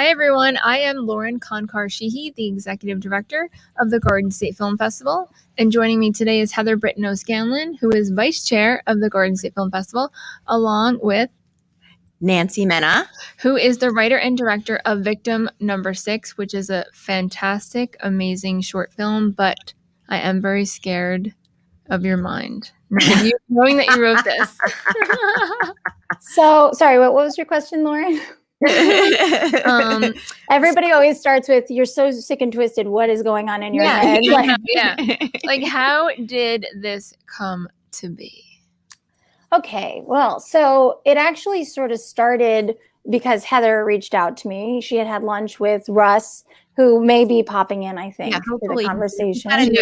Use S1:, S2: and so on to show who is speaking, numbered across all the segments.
S1: Hi, everyone. I am Lauren Concar Sheehey, the Executive Director of the Garden State Film Festival. And joining me today is Heather Brittain O'Scanlan, who is Vice Chair of the Garden State Film Festival, along with
S2: Nancy Menagh,
S1: who is the writer and director of Victim Number 6, which is a fantastic, amazing short film, but I am very scared of your mind, knowing that you wrote this.
S3: So, sorry, what was your question, Lauren? Everybody always starts with, you're so sick and twisted. What is going on in your head?
S1: Like, how did this come to be?
S3: Okay, well, so it actually sort of started because Heather reached out to me. She had lunch with Russ, who may be popping in, I think, to the conversation.
S2: Kind of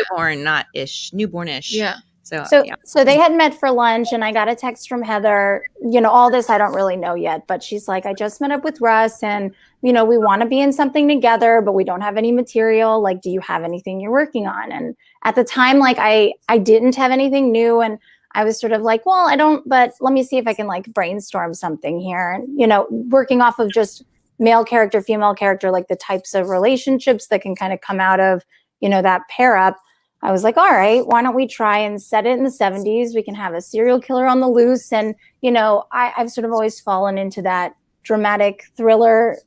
S2: newborn-ish.
S3: Yeah. So they had met for lunch, and I got a text from Heather. All this I don't really know yet, but she's like, I just met up with Russ, and we want to be in something together, but we don't have any material. Like, do you have anything you're working on? And at the time, like I didn't have anything new, and I was sort of like, well, I don't, but let me see if I can like brainstorm something here. And working off of just male character, female character, like the types of relationships that can kind of come out of that pair up. I was like, all right, why don't we try and set it in the 70s? We can have a serial killer on the loose. And, I've sort of always fallen into that dramatic thriller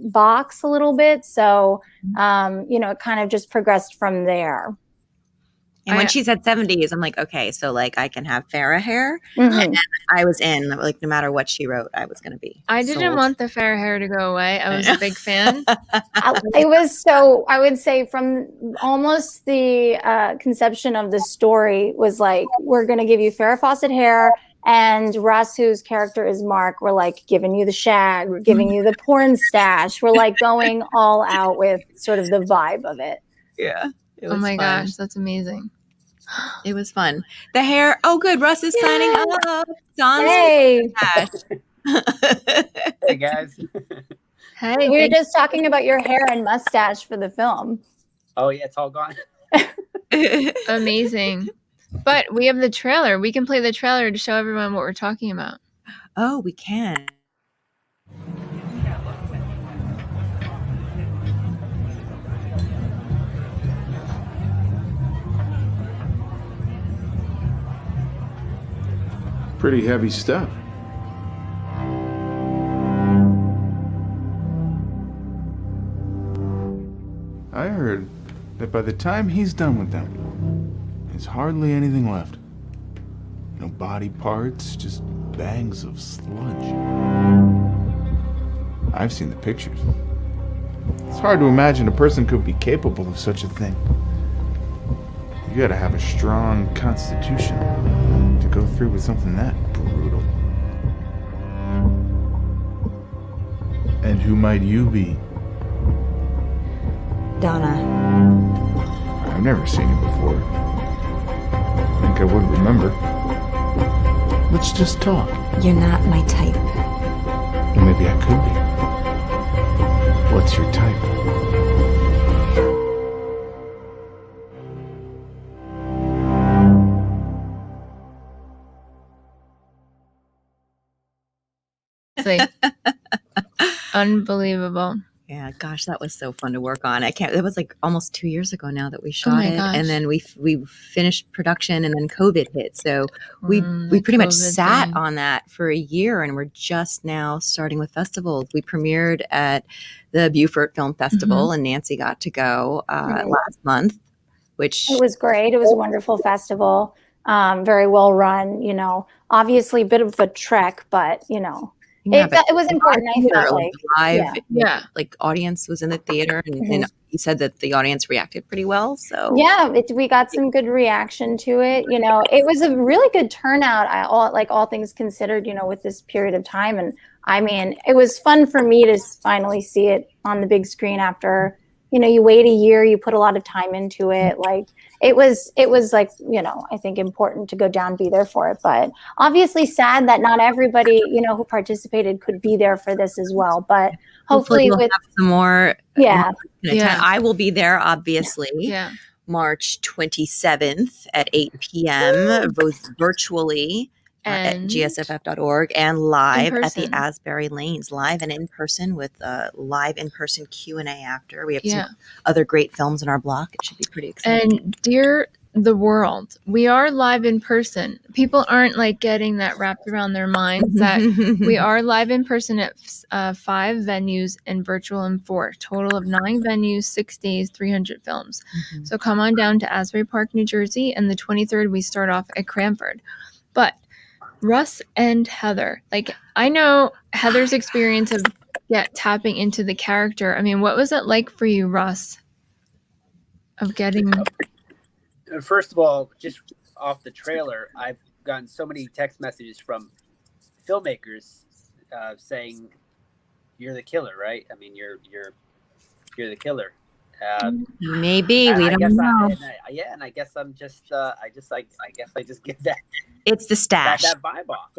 S3: box a little bit. So, it kind of just progressed from there.
S2: And when she said 70s, I'm like, okay, so like I can have Farrah hair. Mm-hmm. And I was in, like, no matter what she wrote, I was going to be.
S1: I didn't want the Farrah hair to go away. I was a big fan.
S3: It was so, I would say from almost the conception of the story was like, we're going to give you Farrah Fawcett hair. And Russ, whose character is Mark, we're like giving you the shag, we're giving you the porn stash. We're like going all out with sort of the vibe of it.
S2: Yeah.
S1: Oh my gosh, that's amazing.
S2: It was fun. The hair. Oh, good. Russ is signing up.
S3: Hey.
S4: Hey, guys.
S3: Hey. We were just talking about your hair and mustache for the film.
S4: Oh, yeah. It's all gone.
S1: Amazing. But we have the trailer. We can play the trailer to show everyone what we're talking about.
S2: Oh, we can.
S5: Pretty heavy stuff. I heard that by the time he's done with them, there's hardly anything left. No body parts, just bags of sludge. I've seen the pictures. It's hard to imagine a person could be capable of such a thing. You gotta have a strong constitution to go through with something that brutal. And who might you be?
S6: Donna.
S5: I've never seen you before. I think I would remember. Let's just talk.
S6: You're not my type.
S5: Well, maybe I could be. What's your type?
S1: Like, unbelievable.
S2: Yeah, gosh, that was so fun to work on. It was like almost 2 years ago now that we shot it.
S1: Gosh.
S2: And then we finished production, and then COVID hit. So we pretty much sat on that for a year, and we're just now starting with festivals. We premiered at the Beaufort Film Festival, and Nancy got to go last month, which
S3: it was great. It was a wonderful festival. Very well run, obviously a bit of a trek, but it was important. I felt
S2: like live, like audience was in the theater, and you said that the audience reacted pretty well. So
S3: we got some good reaction to it. It was a really good turnout. All things considered, with this period of time, and I mean, it was fun for me to finally see it on the big screen after. You wait a year, you put a lot of time into it. Like it was like, I think important to go down, be there for it. But obviously sad that not everybody, who participated could be there for this as well. But hopefully
S2: we'll have some more.
S3: Yeah.
S2: I will be there, obviously.
S1: Yeah.
S2: March 27th at 8 p.m. both virtually at
S1: and
S2: gsff.org and live
S1: in
S2: at the
S1: person.
S2: Asbury Lanes, live and in person with live in person Q&A after. We have
S1: Yeah.
S2: some other great films in our block. It should be pretty exciting.
S1: And dear the world, we are live in person. People aren't like getting that wrapped around their minds that we are live in person at 5 venues and virtual in 4. Total of 9 venues, 6 days, 300 films. So come on down to Asbury Park, New Jersey, and the 23rd we start off at Cranford. But Russ and Heather, like I know Heather's experience of tapping into the character. I mean, what was it like for you, Russ, of getting...
S4: First of all, just off the trailer, I've gotten so many text messages from filmmakers saying, "You're the killer, right? I mean, you're the killer."
S2: Maybe we don't know.
S4: And I guess I'm just I guess I just get that.
S2: It's the stash.
S4: That vibe off.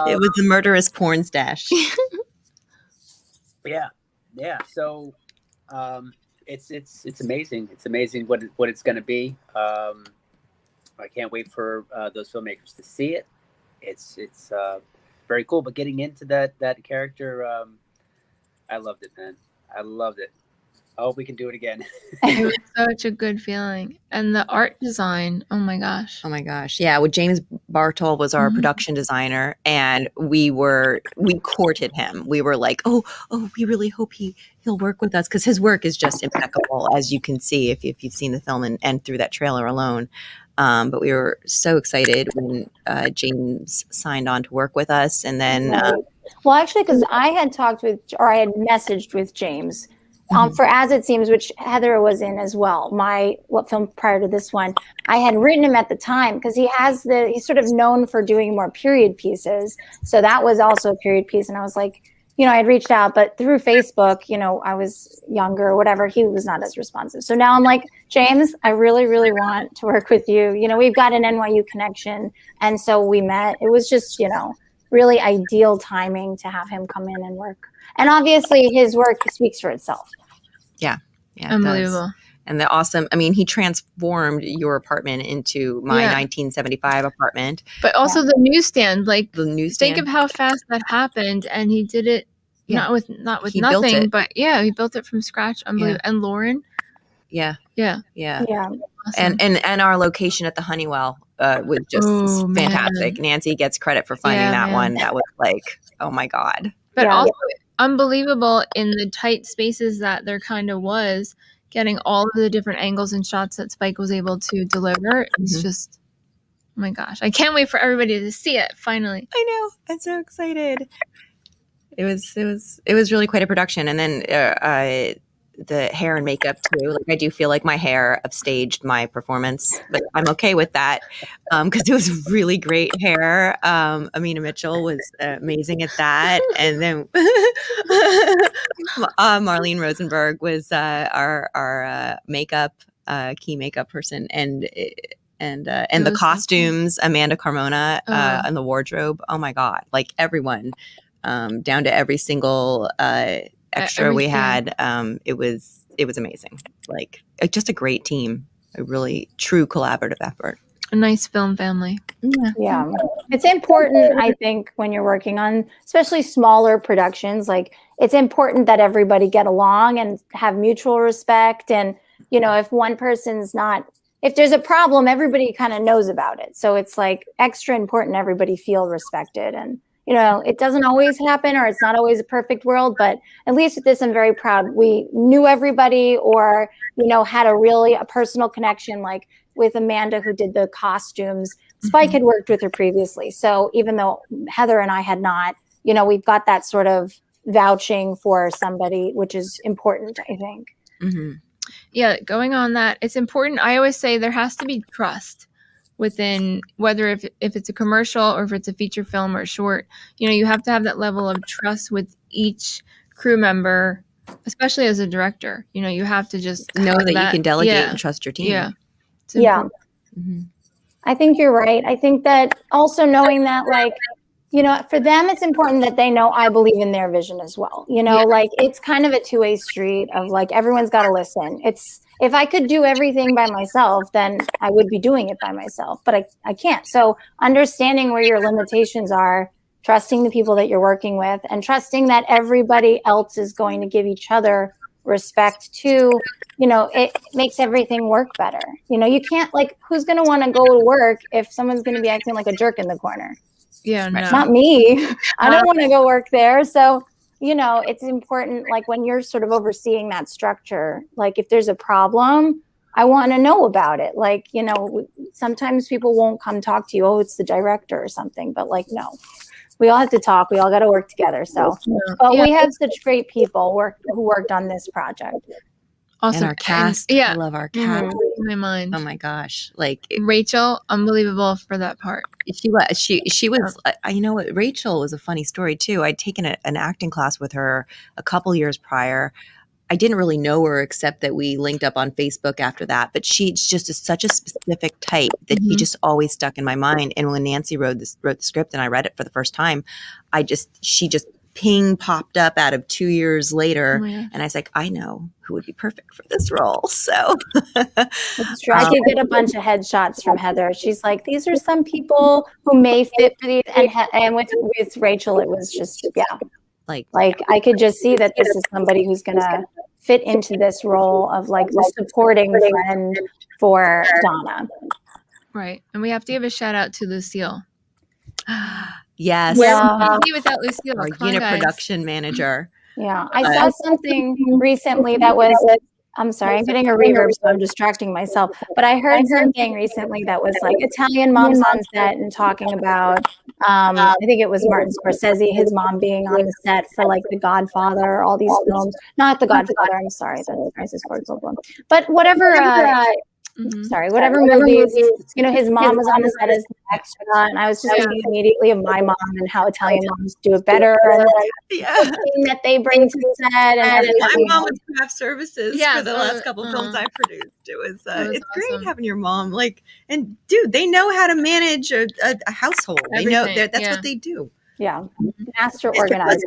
S2: It was the murderous porn stash.
S4: Yeah. So, it's amazing. It's amazing what it's going to be. I can't wait for those filmmakers to see it. It's very cool. But getting into that character, I loved it, man. I loved it. I hope we can do it again.
S1: It was such a good feeling. And the art design, oh my gosh.
S2: Yeah. Well, James Bartol was our production designer, and we courted him. We were like, oh, we really hope he'll work with us, because his work is just impeccable, as you can see if you've seen the film and through that trailer alone. But we were so excited when James signed on to work with us. And then
S3: well, actually, because I had messaged with James for As It Seems, which Heather was in as well. What film prior to this one, I had written him at the time because he's sort of known for doing more period pieces. So that was also a period piece. And I was like, I had reached out, but through Facebook, I was younger or whatever, he was not as responsive. So now I'm like, James, I really, really want to work with you. We've got an NYU connection. And so we met. It was just, really ideal timing to have him come in and work. And obviously his work speaks for itself.
S2: Yeah.
S1: Unbelievable.
S2: And he transformed your apartment into my 1975 apartment.
S1: But also the newsstand,
S2: think
S1: of how fast that happened. And he did it not with nothing, but he built it from scratch. Unbelievable. And Lauren.
S2: Yeah.
S1: Awesome.
S2: And our location at the Honeywell was just fantastic. Man. Nancy gets credit for finding that one. That was like, oh my God.
S1: But also unbelievable in the tight spaces that there kind of was, getting all of the different angles and shots that Spike was able to deliver. It's just, oh my gosh. I can't wait for everybody to see it finally.
S2: I know. I'm so excited. It was really quite a production. And then the hair and makeup too. I do feel like my hair upstaged my performance, but I'm okay with that because it was really great hair. Amina Mitchell was amazing at that, and then Marlene Rosenberg was our makeup key makeup person, and the costumes, Amanda Carmona, and the wardrobe. Oh my God! Everyone, down to every single extra we had. It was amazing. Just a great team, a really true collaborative effort.
S1: A nice film family.
S3: Yeah. It's important, I think, when you're working on especially smaller productions, it's important that everybody get along and have mutual respect. And, if one person's if there's a problem, everybody kind of knows about it. So it's extra important everybody feel respected. And it doesn't always happen, or it's not always a perfect world, but at least with this, I'm very proud. We knew everybody, or, had a personal connection, with Amanda, who did the costumes. Spike had worked with her previously. So even though Heather and I had not, we've got that sort of vouching for somebody, which is important, I think.
S2: Mm-hmm.
S1: Yeah. Going on that, it's important. I always say there has to be trust within, whether if it's a commercial or if it's a feature film or short, you have to have that level of trust with each crew member, especially as a director. You have to just
S2: know that you can delegate and trust your team.
S3: Yeah. I think you're right. I think that also knowing that, for them, it's important that they know I believe in their vision as well. It's kind of a two-way street of everyone's got to listen. It's if I could do everything by myself, then I would be doing it by myself, but I can't. So understanding where your limitations are, trusting the people that you're working with, and trusting that everybody else is going to give each other respect too, it makes everything work better. You can't, like, who's going to want to go to work if someone's going to be acting like a jerk in the corner?
S1: Yeah, no.
S3: Not me. I don't want to go work there. So, it's important, like, when you're sort of overseeing that structure, like, if there's a problem, I want to know about it. Like, sometimes people won't come talk to you. Oh, it's the director or something. But, like, no, we all have to talk. We all got to work together. So, but we have such great people who worked on this project.
S2: Awesome. And our cast. I love our cast.
S1: In my mind.
S2: Oh my gosh. Like
S1: Rachel, unbelievable for that part.
S2: She was, you know what? Rachel was a funny story too. I'd taken an acting class with her a couple years prior. I didn't really know her except that we linked up on Facebook after that. But she's just such a specific type that she just always stuck in my mind. And when Nancy wrote the script and I read it for the first time, she just ping popped up out of 2 years later. And I was like, I know who would be perfect for this role. So
S3: it's true. I did get a bunch of headshots from Heather. She's like, these are some people who may fit for these. And with Rachel, it was just, like I could just see that this is somebody who's going to fit into this role of, like, the supporting friend for Donna.
S1: Right. And we have to give a shout out to Lucille.
S2: Yes.
S1: Where would we be without Lucille?
S2: Our unit production manager.
S3: Yeah. I saw something recently that was, I'm sorry, I'm getting a reverb, so I'm distracting myself. But I heard something recently that was like Italian moms on set and talking about, I think it was Martin Scorsese, his mom being on the set for, like, The Godfather, all these films. Not The Godfather, I'm sorry, that's Francis Ford Coppola. But whatever, whatever movies, his mom was on the set as the extra, and I was just thinking immediately of my mom and how Italian moms do it better, and the that they bring to the set. And
S2: my mom was craft services for the last couple of films I produced. It was it's awesome. Great having your mom, like, and dude, they know how to manage a household. They know that's what they do.
S3: Yeah, master organizer.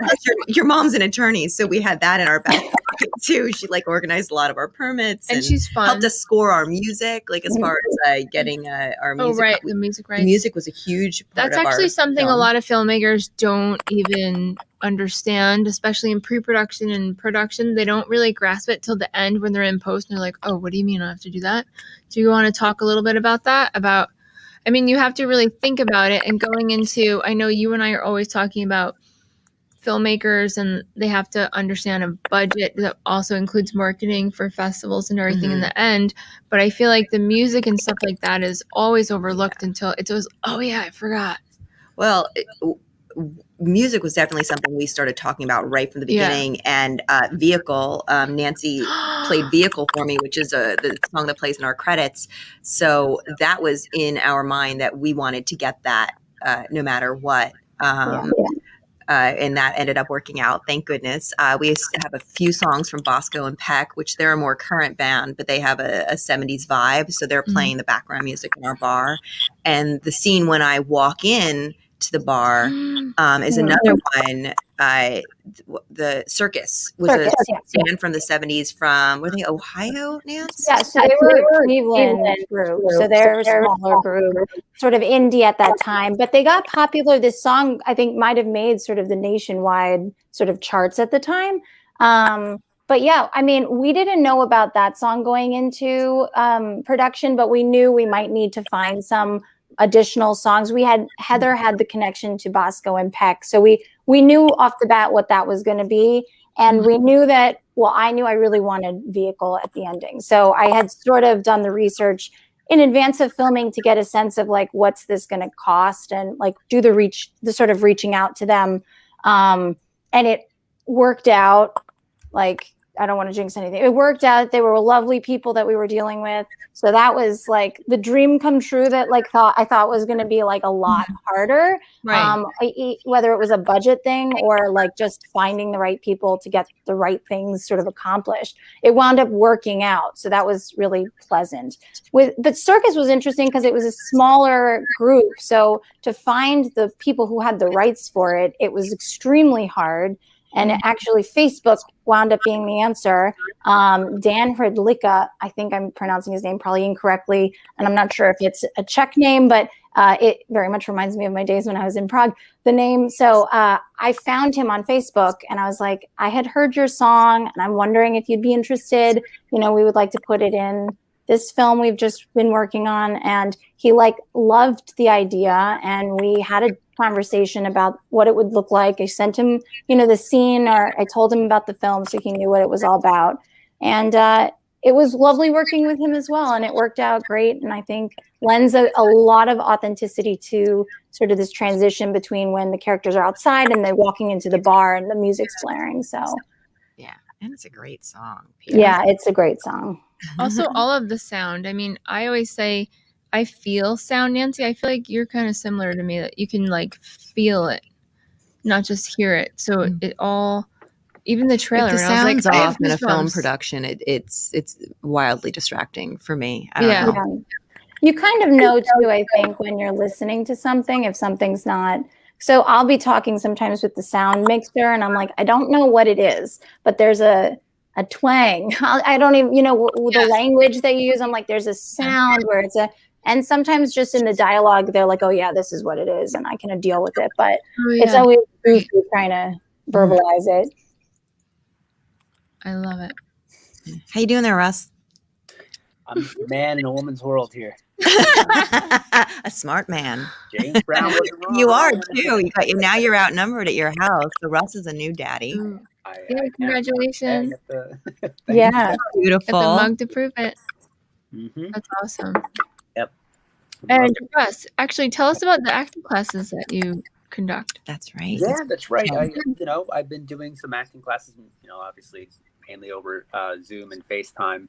S2: Your mom's an attorney, so we had that in our back pocket too. She, like, organized a lot of our permits,
S1: and she's fun.
S2: Helped us score our music, like, as far as getting our music.
S1: Oh, right, the music rights.
S2: The music was a huge part
S1: That's
S2: of
S1: actually
S2: our
S1: something
S2: film.
S1: A lot of filmmakers don't even understand, especially in pre-production and production. They don't really grasp it till the end when they're in post, and they're like, "Oh, what do you mean I have to do that?" Do you want to talk a little bit about that? I mean, you have to really think about it. And going into, I know you and I are always talking about filmmakers, and they have to understand a budget that also includes marketing for festivals and everything in the end. But I feel like the music and stuff like that is always overlooked until it's always, oh yeah, I forgot.
S2: Well, music was definitely something we started talking about right from the beginning. And Vehicle, Nancy played Vehicle for me, which is the song that plays in our credits. So that was in our mind that we wanted to get that no matter what. And that ended up working out. Thank goodness. We have a few songs from Bosco and Peck, which they're a more current band, but they have a 70s vibe. So they're playing the background music in our bar. And the scene when I walk in to the bar is another one. The Circus was a band from the 70s from, were they Ohio, Nance?
S3: Yeah, so they were a Cleveland group. So they're a smaller group, sort of indie at that time. But they got popular. This song, I think, might have made sort of the nationwide sort of charts at the time. But yeah, I mean, we didn't know about that song going into production, but we knew we might need to find some additional songs. Heather had the connection to Bosco and Peck, so we knew off the bat what that was going to be, and we knew that. Well, I knew I really wanted Vehicle at the ending, so I had sort of done the research in advance of filming to get a sense of, like, what's this going to cost, and, like, do the sort of reaching out to them, and it worked out. Like, I don't want to jinx anything. It worked out. They were lovely people that we were dealing with. So that was, like, the dream come true that, like, I thought was going to be, like, a lot harder.
S1: Right.
S3: Whether it was a budget thing or, like, just finding the right people to get the right things sort of accomplished. It wound up working out. So that was really pleasant. But Circus was interesting because it was a smaller group. So to find the people who had the rights for it, it was extremely hard. And actually, Facebook wound up being the answer. Dan Hrdlicka, I think I'm pronouncing his name probably incorrectly, and I'm not sure if it's a Czech name, but it very much reminds me of my days when I was in Prague, the name. So I found him on Facebook, and I was like, I had heard your song, and I'm wondering if you'd be interested. We would like to put it in this film we've just been working on. And he loved the idea, and we had a conversation about what it would look like. I sent him, the scene, or I told him about the film so he knew what it was all about. And it was lovely working with him as well. And it worked out great. And I think lends a lot of authenticity to sort of this transition between when the characters are outside and they're walking into the bar and the music's blaring. So
S2: yeah, and it's a great song.
S3: Yeah, it's a great song.
S1: Also, all of the sound. I mean, I always say I feel sound, Nancy. I feel like you're kind of similar to me, that you can feel it, not just hear it. So it all, even the trailer.
S2: If the sound's off in a film production, it's wildly distracting for me. I don't know.
S3: You kind of know too, I think, when you're listening to something, if something's not. So I'll be talking sometimes with the sound mixer, and I'm like, I don't know what it is, but there's a twang. I don't even, the language they use. I'm like, there's a sound where it's and sometimes just in the dialogue, they're like, oh yeah, this is what it is, and I can deal with it. But it's always goofy trying to verbalize it.
S1: I love it.
S2: How you doing there, Russ?
S4: I'm just a man in a woman's world here.
S2: A smart man.
S4: James Brown wasn't wrong.
S2: You are too. Now you're outnumbered at your house. So Russ is a new daddy.
S1: Congratulations.
S3: Yeah,
S2: beautiful.
S1: Got the mug to prove it.
S4: Mm-hmm.
S1: That's awesome.
S4: Yep.
S1: And Russ, actually, tell us about the acting classes that you conduct.
S2: That's right.
S4: Yeah, that's right. I've been doing some acting classes, obviously mainly over Zoom and FaceTime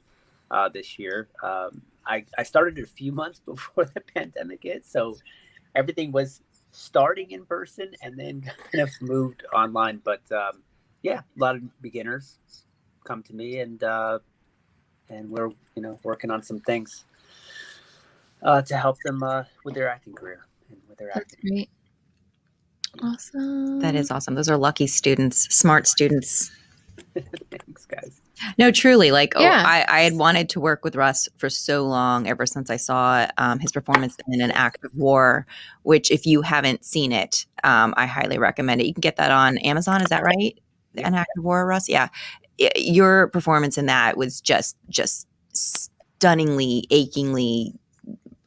S4: this year. I started a few months before the pandemic hit, so everything was starting in person and then kind of moved online. But a lot of beginners come to me, and we're working on some things to help them with their acting career and with their acting.
S1: That's great. Awesome.
S2: That is awesome. Those are lucky students, smart students.
S4: Thanks, guys.
S2: No, truly. I had wanted to work with Russ for so long, ever since I saw his performance in An Act of War, which, if you haven't seen it, I highly recommend it. You can get that on Amazon. Is that right? Yeah. An Act of War, Russ? Yeah. Your performance in that was just stunningly, achingly,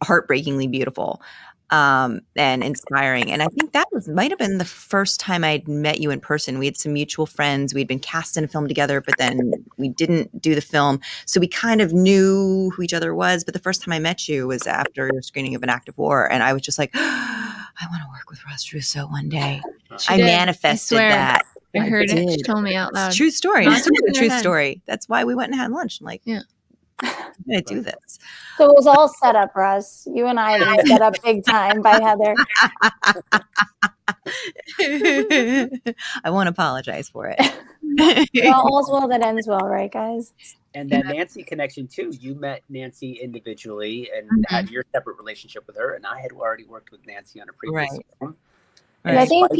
S2: heartbreakingly beautiful. And inspiring. And I think that might have been the first time I'd met you in person. We had some mutual friends. We'd been cast in a film together, but then we didn't do the film. So we kind of knew who each other was. But the first time I met you was after your screening of An Act of War. And I was just like, I want to work with Russ Russo one day. I manifested that.
S1: I heard it. She told me out loud.
S2: It's a true story. It's a true story. That's why we went and had lunch. I'm like,
S1: yeah.
S2: I'm going to do this.
S3: So it was all set up, Russ. You and I were set up big time by Heather.
S2: I won't apologize for it.
S3: Well, all's well that ends well, right, guys?
S4: And that Nancy connection too. You met Nancy individually and had your separate relationship with her, and I had already worked with Nancy on a previous film.
S3: And I think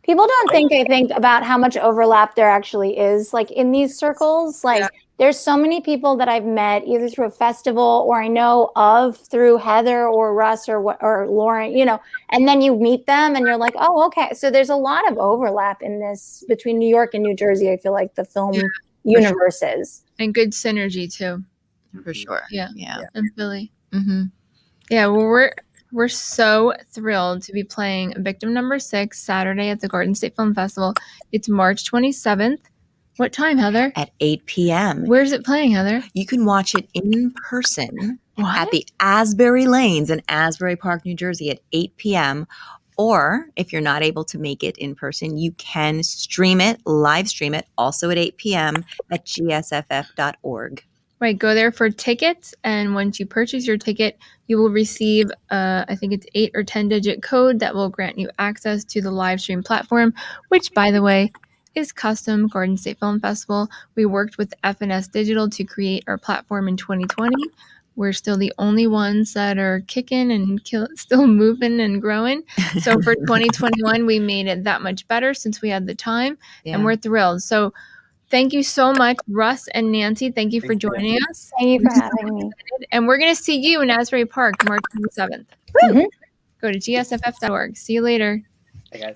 S3: people don't think about how much overlap there actually is, in these circles. There's so many people that I've met either through a festival or I know of through Heather or Russ or Lauren, and then you meet them and you're like, oh, okay. So there's a lot of overlap in this between New York and New Jersey. I feel like the film universes.
S1: And good synergy too.
S2: For sure.
S1: Yeah. And Philly. Mm-hmm. Yeah. Well, we're so thrilled to be playing Victim Number 6 Saturday at the Garden State Film Festival. It's March 27th. What time, Heather?
S2: At 8 p.m.
S1: Where's it playing, Heather?
S2: You can watch it in person at the Asbury Lanes in Asbury Park, New Jersey at 8 p.m. Or if you're not able to make it in person, you can live stream it, also at 8 p.m. at gsff.org.
S1: Right, go there for tickets, and once you purchase your ticket, you will receive, I think it's 8 or 10-digit code that will grant you access to the live stream platform, which, by the way, is custom Garden State Film Festival. We worked with FNS Digital to create our platform in 2020, we're still the only ones that are kicking and still moving and growing. So for 2021, we made it that much better since we had the time, and we're thrilled. So thank you so much, Russ and Nancy. Thank you for joining us.
S3: Thank you for having me.
S1: And we're going to see you in Asbury Park, March 27th. Go to gsff.org. See you later.
S4: Hey guys.